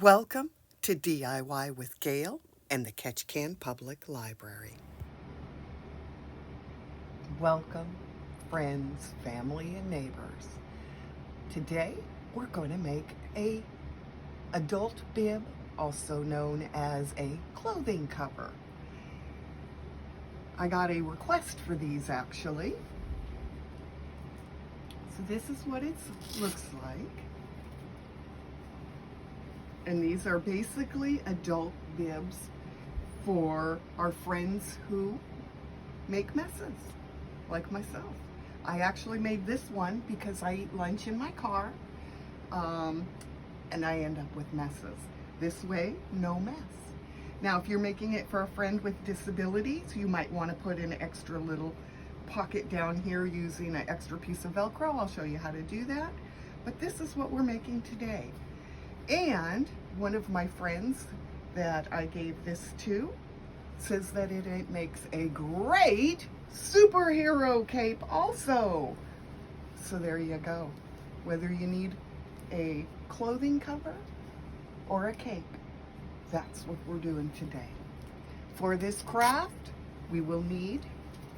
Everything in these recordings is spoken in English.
Welcome to DIY with Gayle and the Ketchikan Public Library. Welcome, friends, family, and neighbors. Today, we're going to make a adult bib, also known as a clothing cover. I got a request for these actually. So this is what it looks like. And these are basically adult bibs for our friends who make messes, like myself. I actually made this one because I eat lunch in my car, and I end up with messes. This way, no mess. Now, if you're making it for a friend with disabilities, you might want to put an extra little pocket down here using an extra piece of Velcro. I'll show you how to do that. But this is what we're making today. And one of my friends that I gave this to says that it makes a great superhero cape also. So there you go. Whether you need a clothing cover or a cape, that's what we're doing today. For this craft, we will need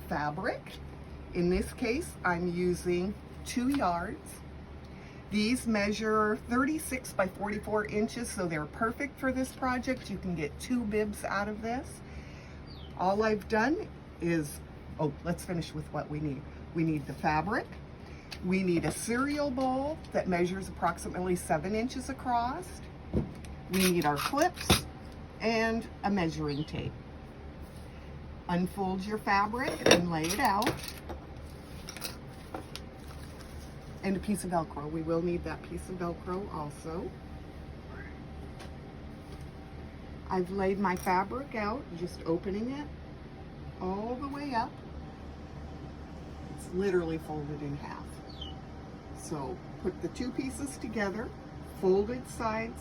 fabric. In this case, I'm using 2 yards. These measure 36 by 44 inches, so they're perfect for this project. You can get 2 bibs out of this. All I've done is, let's finish with what we need. We need the fabric. We need a cereal bowl that measures approximately 7 inches across. We need our clips and a measuring tape. Unfold your fabric and lay it out. And a piece of Velcro. We will need that piece of Velcro also. I've laid my fabric out, just opening it all the way up. It's literally folded in half. So put the 2 pieces together, folded sides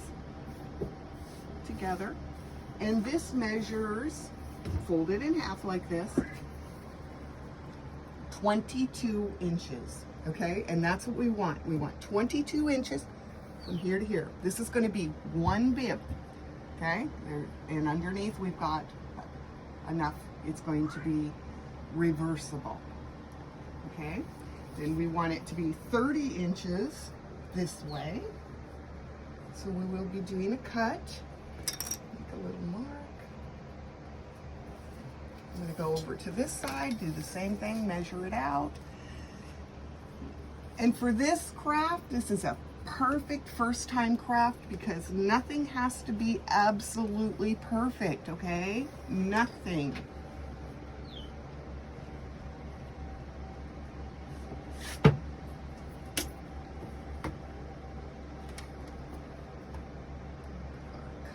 together, and this measures, folded in half like this, 22 inches. Okay, and that's what we want. We want 22 inches from here to here. This is going to be 1 bib. Okay, and underneath we've got enough. It's going to be reversible. Okay, then we want it to be 30 inches this way. So we will be doing a cut. Make a little mark. I'm going to go over to this side, do the same thing, measure it out. And for this craft, this is a perfect first time craft because nothing has to be absolutely perfect, okay? Nothing.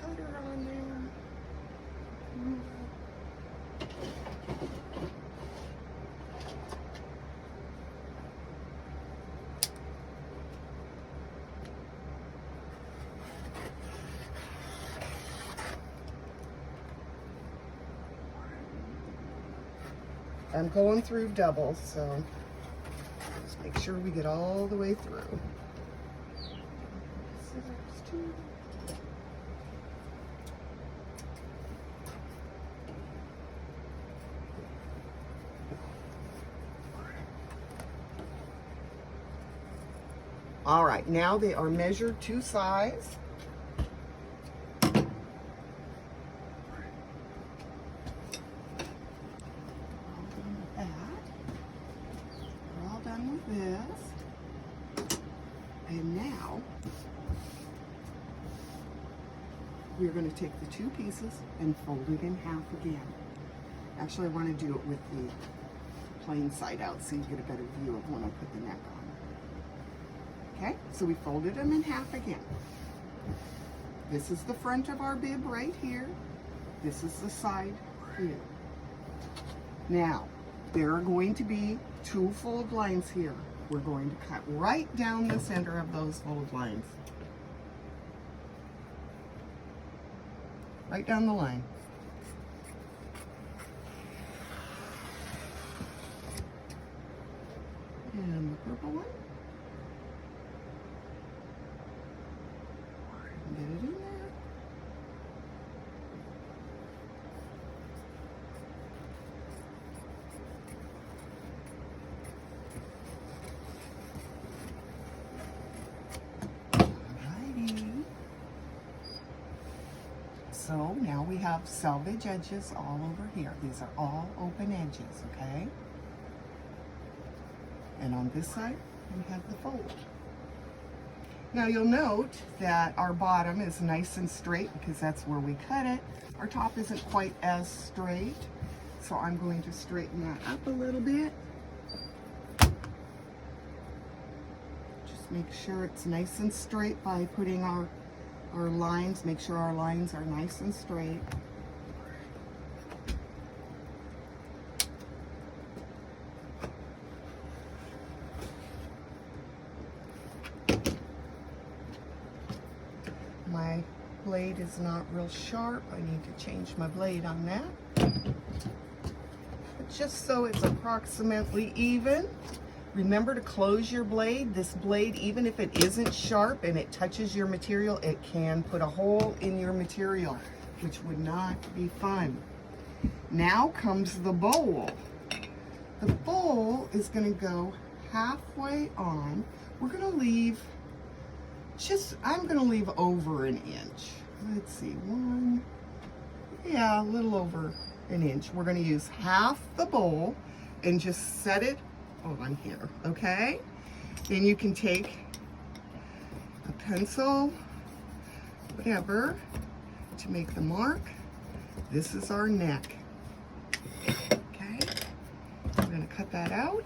Cutter on there. I'm going through doubles, so just make sure we get all the way through. Scissors too. All right, now they are measured to size. This. And now we're going to take the 2 pieces and fold it in half again. Actually, I want to do it with the plain side out so you get a better view of when I put the neck on. Okay, so we folded them in half again. This is the front of our bib right here. This is the side here. Now, there are going to be 2 fold lines here. We're going to cut right down the center of those fold lines. Right down the line. And the purple one. Get it in there. So now we have selvage edges all over here. These are all open edges, okay? And on this side, we have the fold. Now you'll note that our bottom is nice and straight because that's where we cut it. Our top isn't quite as straight, so I'm going to straighten that up a little bit. Just make sure it's nice and straight by putting our lines, make sure our lines are nice and straight. My blade is not real sharp. I need to change my blade on that. But just so it's approximately even, remember to close your blade. This blade, even if it isn't sharp and it touches your material, it can put a hole in your material, which would not be fun. Now comes the bowl. The bowl is going to go halfway on. We're going to leave I'm going to leave over an inch. Let's see, a little over an inch. We're going to use half the bowl and just set it on here, okay? Then you can take a pencil, whatever, to make the mark. This is our neck, okay? We're going to cut that out.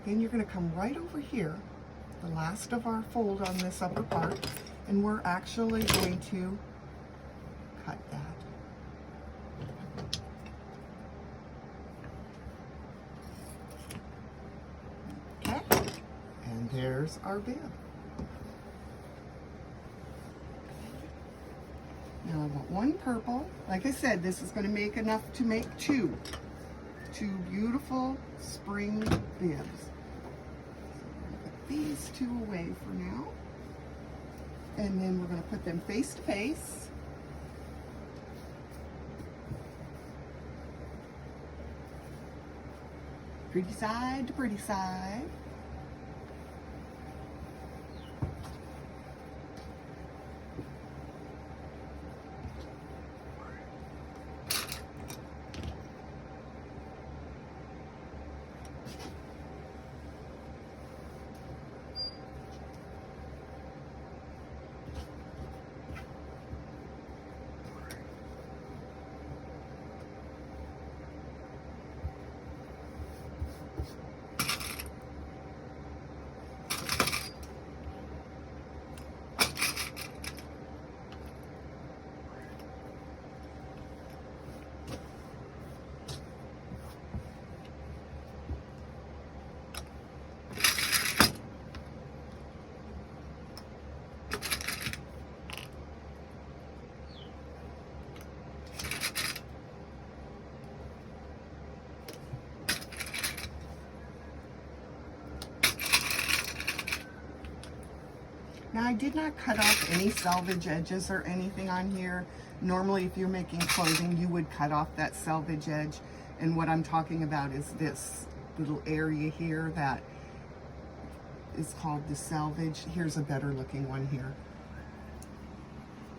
Then you're going to come right over here, the last of our fold on this upper part, and we're actually going to cut that. Okay, and there's our bib. Now I want one purple. Like I said, this is going to make enough to make two beautiful spring bibs. These two away for now, and then we're going to put them face to face. Pretty side to pretty side. Now I did not cut off any selvage edges or anything on here. Normally if you're making clothing, you would cut off that selvage edge. And what I'm talking about is this little area here that is called the selvage. Here's a better looking one here.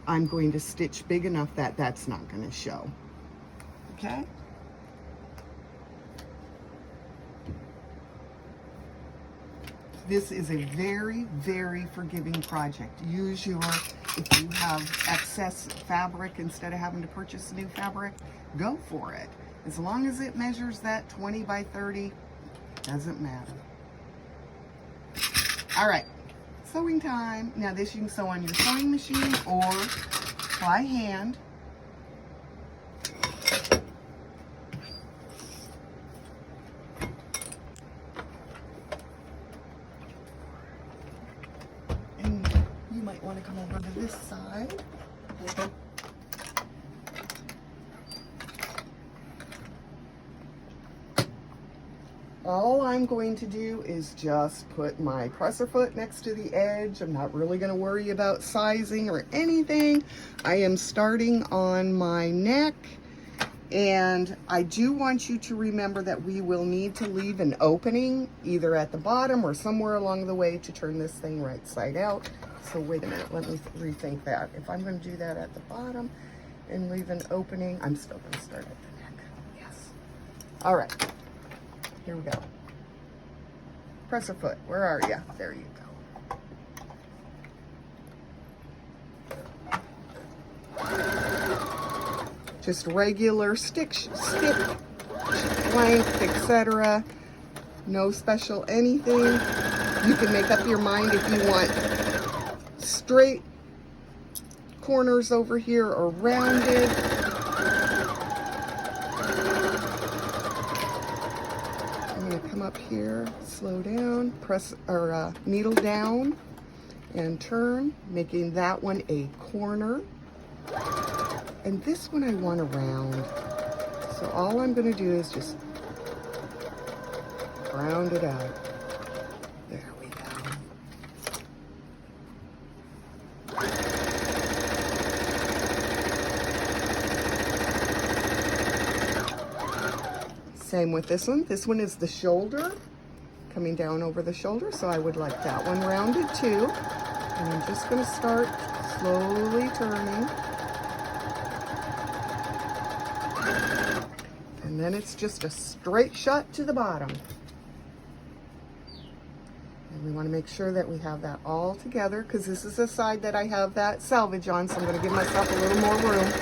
I'm going to stitch big enough that that's not going to show. Okay? This is a very, very forgiving project. Use your, if you have excess fabric, instead of having to purchase new fabric, go for it. As long as it measures that 20 by 30, doesn't matter. All right, sewing time. Now this you can sew on your sewing machine or by hand. Want to come over to this side. all I'm going to do is just put my presser foot next to the edge. I'm not really going to worry about sizing or anything. I am starting on my neck, and I do want you to remember that we will need to leave an opening either at the bottom or somewhere along the way to turn this thing right side out. So wait a minute, let me rethink that. If I'm going to do that at the bottom and leave an opening, I'm still going to start at the neck. Yes. All right. Here we go. Presser foot, where are you? There you go. Just regular stick length, etc. No special anything. You can make up your mind if you want straight corners over here or rounded. Come up here, slow down, press or needle down and turn, making that one a corner. And this one I want to round. So all I'm going to do is just round it out. There we go. Same with this one. This one is the shoulder, coming down over the shoulder, so I would like that one rounded too. And I'm just going to start slowly turning. And then it's just a straight shot to the bottom. And we want to make sure that we have that all together, because this is the side that I have that selvage on, so I'm going to give myself a little more room.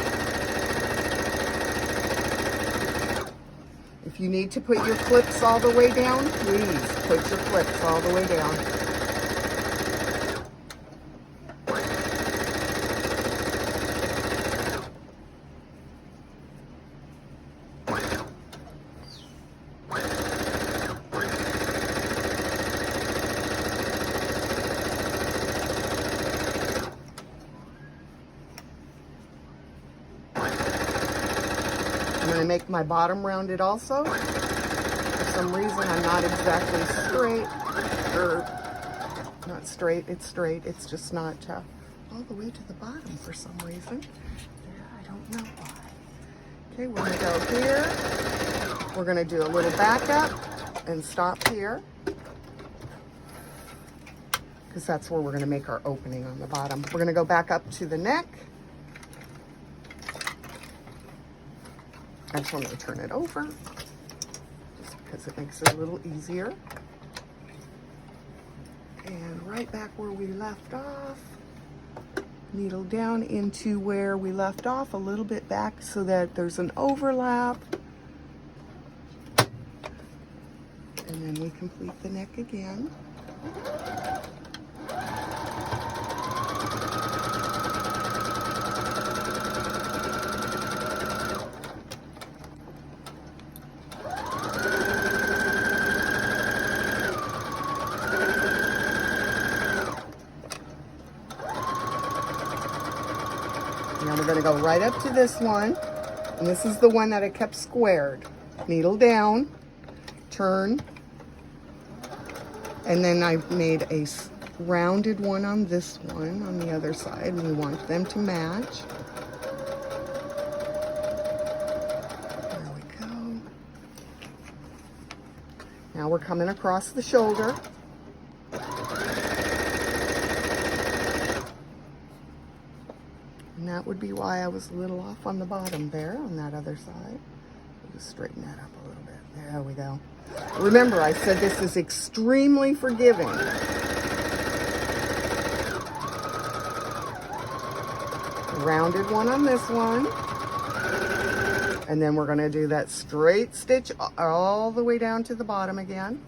If you need to put your clips all the way down, please put your clips all the way down. I'm going to make my bottom rounded also. For some reason, I'm not exactly straight, or not straight, it's straight. It's just not all the way to the bottom for some reason. There, I don't know why. Okay, we're going to go here. We're going to do a little back up and stop here, because that's where we're going to make our opening on the bottom. We're going to go back up to the neck. I just want to turn it over, just because it makes it a little easier. And right back where we left off, needle down into where we left off, a little bit back so that there's an overlap. And then we complete the neck again. Now we're going to go right up to this one, and this is the one that I kept squared. Needle down, turn, and then I made a rounded one on this one on the other side, and we want them to match. There we go. Now we're coming across the shoulder. And that would be why I was a little off on the bottom there on that other side. We'll just straighten that up a little bit. There we go. Remember, I said this is extremely forgiving. Rounded one on this one. And then we're going to do that straight stitch all the way down to the bottom again.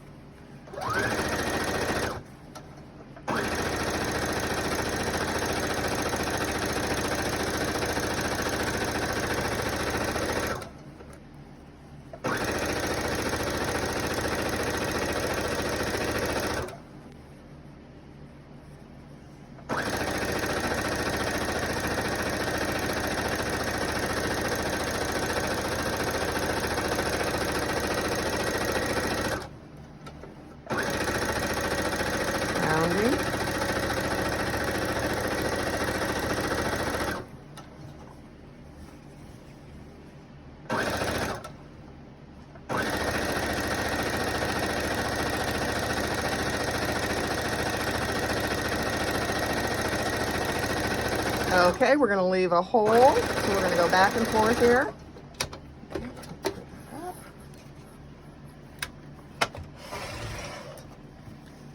Okay, we're gonna leave a hole, so we're gonna go back and forth here.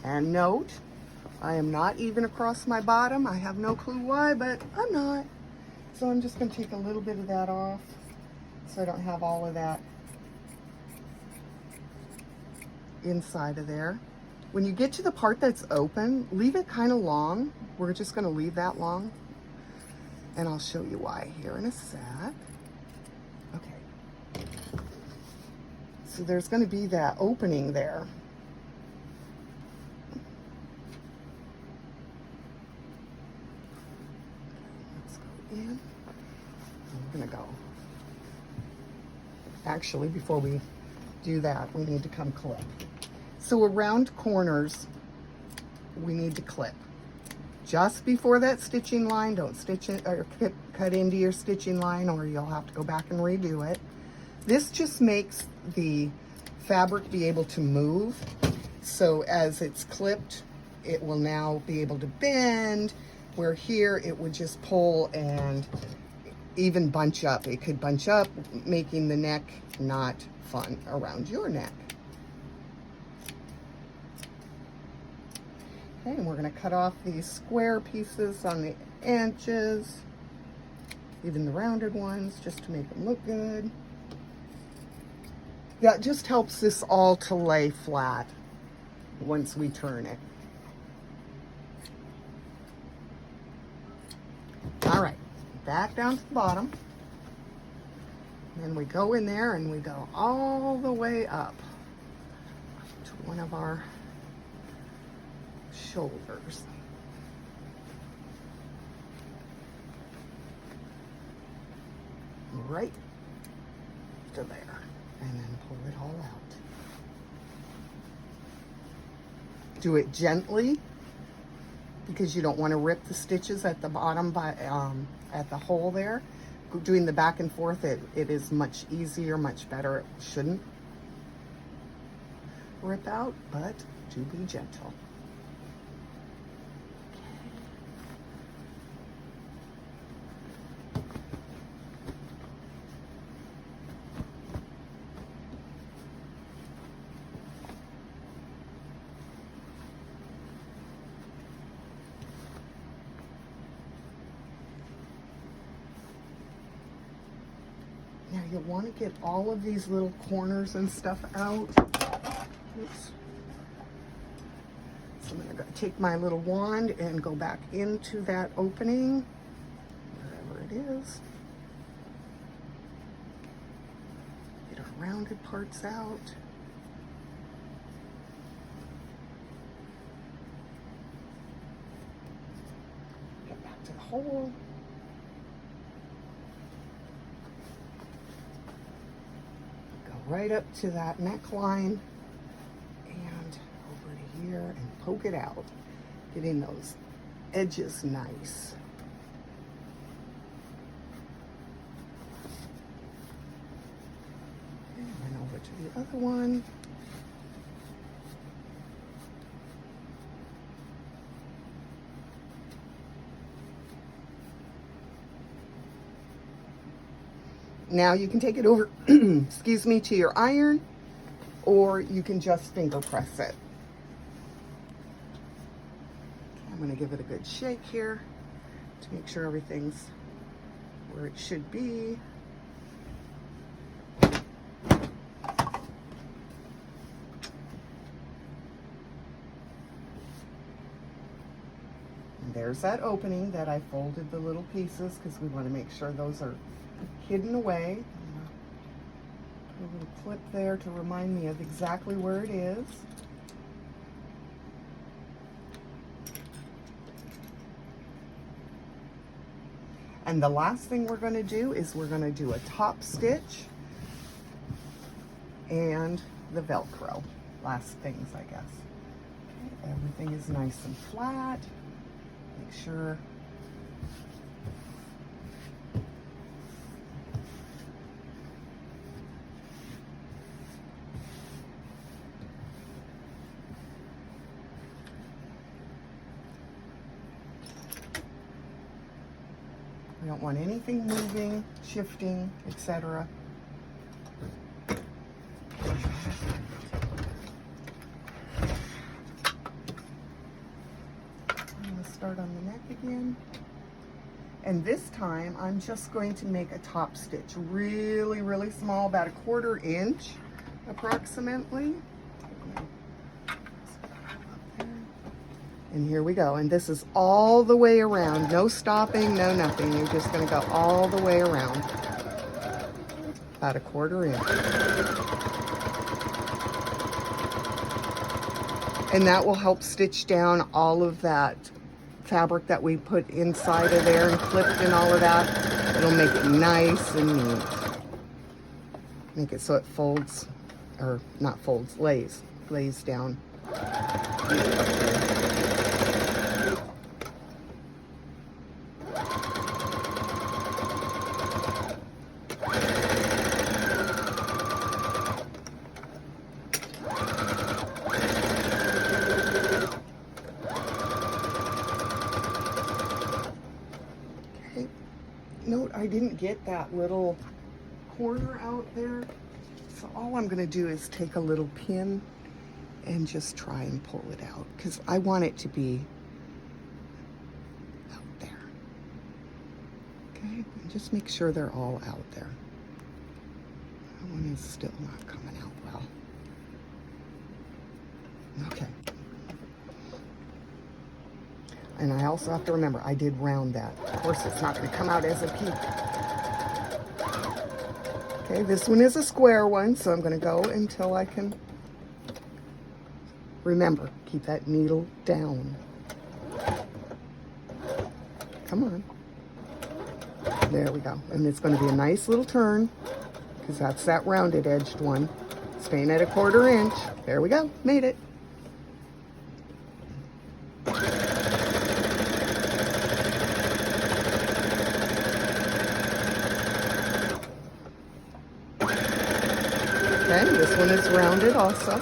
And note, I am not even across my bottom. I have no clue why, but I'm not. So I'm just gonna take a little bit of that off so I don't have all of that inside of there. When you get to the part that's open, leave it kind of long. We're just gonna leave that long. And I'll show you why here in a sec. Okay. So there's gonna be that opening there. Let's go in. We're gonna go. Actually, before we do that, we need to come clip. So around corners, we need to clip. Just before that stitching line, don't stitch it or cut into your stitching line, or you'll have to go back and redo it. This just makes the fabric be able to move. So as it's clipped, it will now be able to bend, where here it would just pull and even bunch up. It could bunch up, making the neck not fun around your neck. Okay, and we're going to cut off these square pieces on the edges, even the rounded ones, just to make them look good. That just helps this all to lay flat once we turn it. All right, back down to the bottom. Then we go in there and we go all the way up to one of our shoulders. Right to there. And then pull it all out. Do it gently because you don't want to rip the stitches at the bottom by at the hole there. Doing the back and forth, it is much easier, much better. It shouldn't rip out, but do be gentle. Now you'll want to get all of these little corners and stuff out. Oops. So I'm going to take my little wand and go back into that opening, wherever it is. Get our rounded parts out. Get back to the hole. Right up to that neckline and over to here and poke it out, getting those edges nice. And then over to the other one. Now you can take it over, excuse me, to your iron, or you can just finger press it. I'm going to give it a good shake here to make sure everything's where it should be. And there's that opening that I folded the little pieces because we want to make sure those are hidden away. Put a little clip there to remind me of exactly where it is. And the last thing we're going to do is we're going to do a top stitch and the Velcro. Last things, I guess. Okay, everything is nice and flat. Make sure don't want anything moving, shifting, etc. I'm going to start on the neck again. And this time I'm just going to make a top stitch really, really small, about a 1/4 inch approximately. And here we go. And this is all the way around. No stopping, no nothing. You're just going to go all the way around. About a 1/4 inch. And that will help stitch down all of that fabric that we put inside of there and clipped and all of that. It'll make it nice and neat. Make it so it folds, or not folds, lays down. Note, I didn't get that little corner out there. So all I'm going to do is take a little pin and just try and pull it out, because I want it to be out there. Okay, and just make sure they're all out there. That one is still not coming out well. Okay. And I also have to remember, I did round that. Of course, it's not going to come out as a peak. Okay, this one is a square one, so I'm going to go until I can. Remember, keep that needle down. Come on. There we go. And it's going to be a nice little turn, because that's that rounded edged one. Staying at a 1/4 inch. There we go. Made it. Okay, this one is rounded also.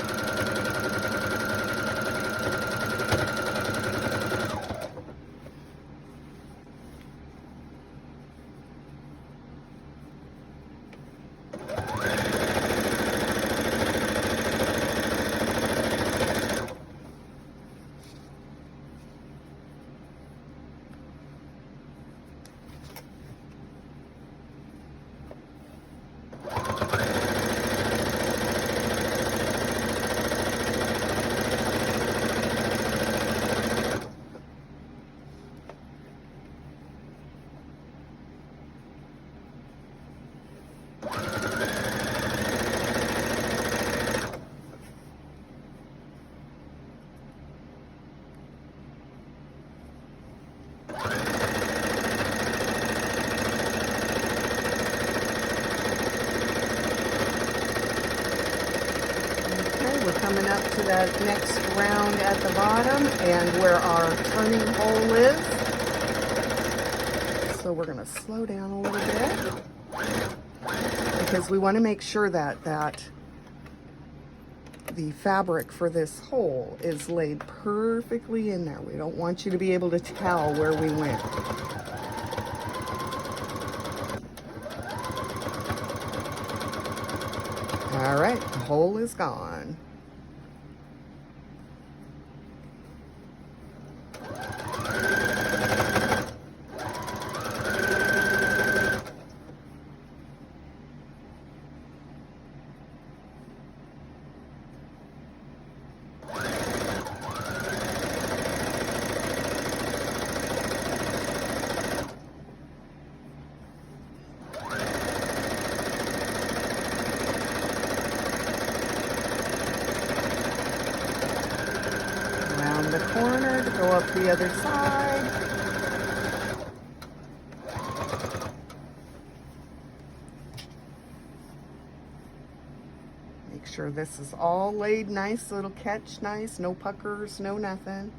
We're coming up to that next round at the bottom and where our turning hole is. So we're going to slow down a little bit, because we want to make sure that the fabric for this hole is laid perfectly in there. We don't want you to be able to tell where we went. All right, the hole is gone. The corner to go up the other side. Make sure this is all laid nice so it'll catch nice, no puckers, no nothing.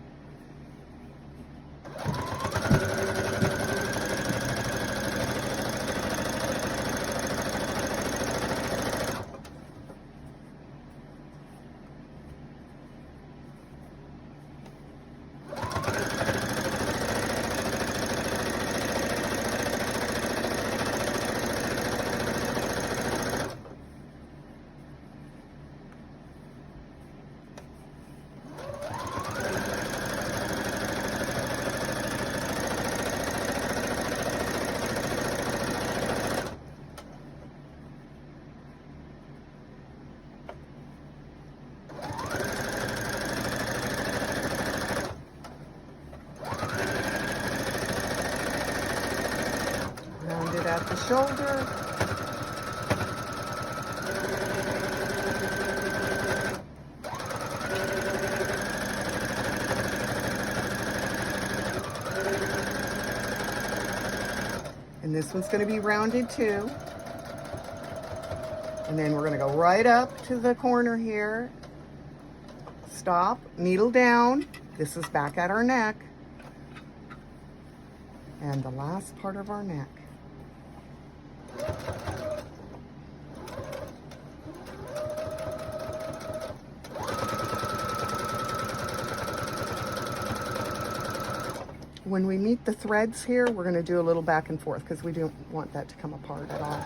shoulder. And this one's going to be rounded too. And then we're going to go right up to the corner here. Stop, needle down. This is back at our neck. And the last part of our neck. When we meet the threads here, we're going to do a little back and forth because we don't want that to come apart at all.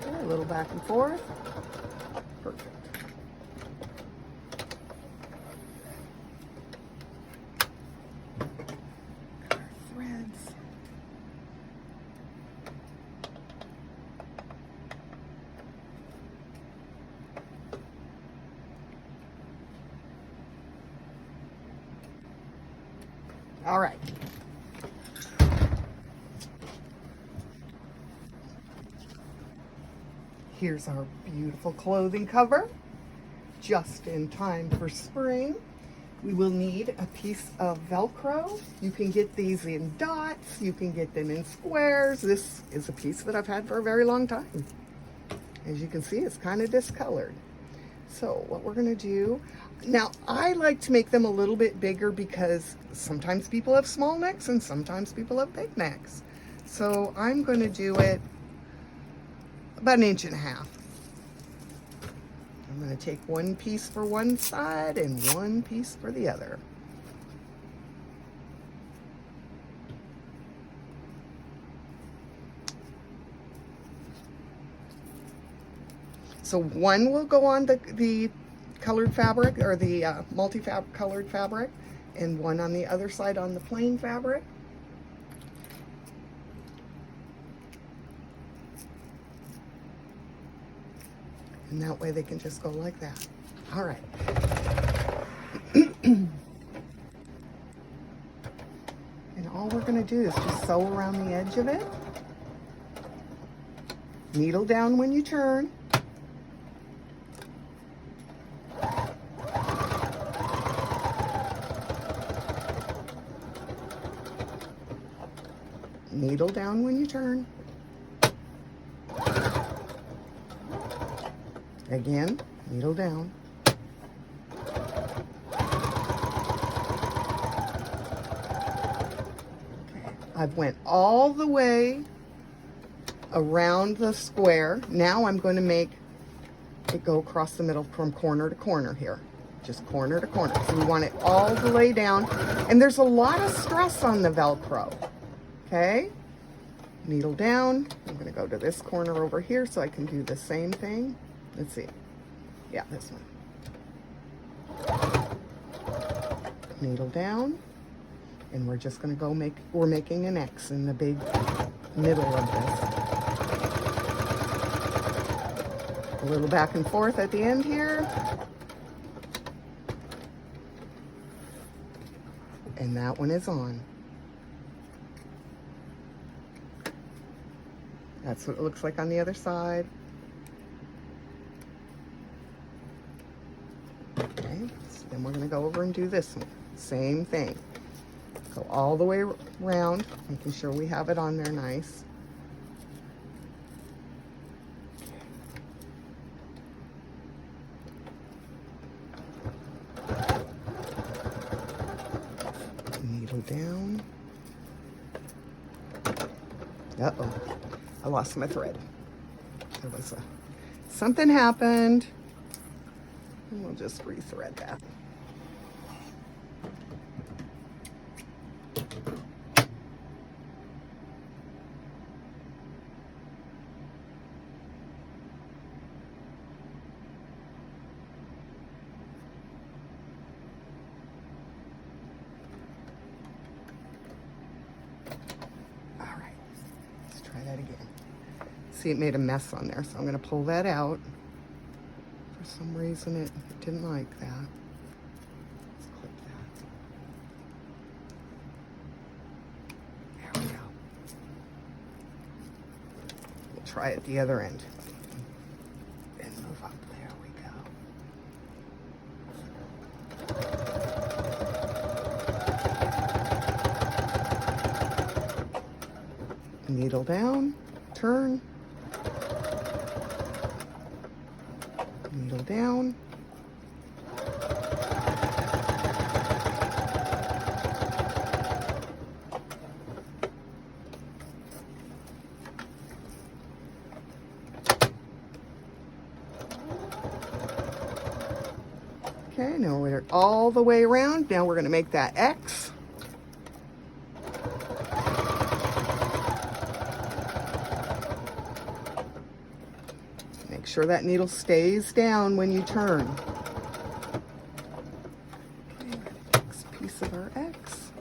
Okay, a little back and forth. Perfect. Got our threads. All right. Here's our beautiful clothing cover, just in time for spring. We will need a piece of Velcro. You can get these in dots, you can get them in squares. This is a piece that I've had for a very long time. As you can see, it's kind of discolored. So what we're gonna do, now I like to make them a little bit bigger because sometimes people have small necks and sometimes people have big necks. So I'm gonna do it about 1.5 inches. I'm gonna take one piece for one side and one piece for the other. So one will go on the colored fabric or the multi-colored fabric, and one on the other side on the plain fabric. And that way they can just go like that. All right. And all we're gonna do is just sew around the edge of it. Needle down when you turn. Needle down when you turn. Again, needle down. Okay, I've went all the way around the square. Now I'm going to make it go across the middle from corner to corner here. Just corner to corner. So we want it all the way down. And there's a lot of stress on the Velcro. Okay? Needle down. I'm going to go to this corner over here so I can do the same thing. Let's see. Yeah, this one. Needle down. And we're just going to go we're making an X in the big middle of this. A little back and forth at the end here. And that one is on. That's what it looks like on the other side. Okay, so then we're going to go over and do this one. Same thing. Go all the way around, making sure we have it on there nice. Needle down. Uh-oh. I lost my thread. There was something happened. And we'll just re-thread that. See, it made a mess on there, so I'm going to pull that out. For some reason, it didn't like that. try it the other end. And move up. There we go. Needle down, turn. Needle down. Okay, now we're all the way around. Now we're going to make that X. Make sure that needle stays down when you turn. Okay, next piece of our X.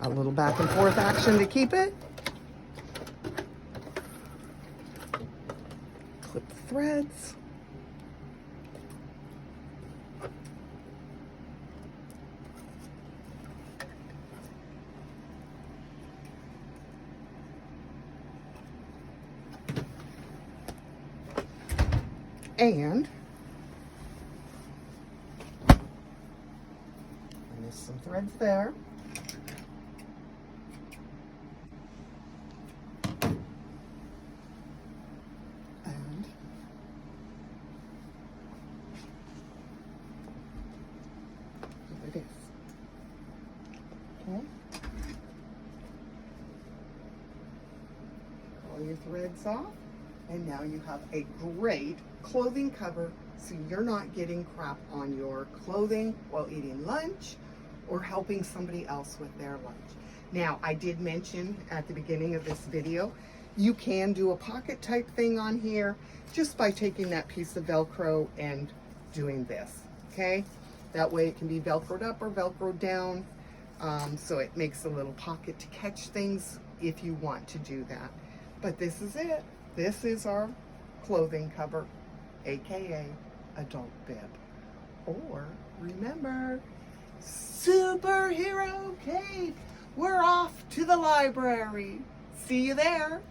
A little back and forth action to keep it. Clip the threads. And there's some threads there. And here it is. Okay. Pull your threads off. And now you have a great clothing cover, so you're not getting crap on your clothing while eating lunch or helping somebody else with their lunch. Now, I did mention at the beginning of this video, you can do a pocket type thing on here just by taking that piece of Velcro and doing this, okay? That way it can be Velcroed up or Velcroed down, so it makes a little pocket to catch things if you want to do that. But this is it. This is our clothing cover, aka adult bib. Or remember, superhero cake. We're off to the library. See you there.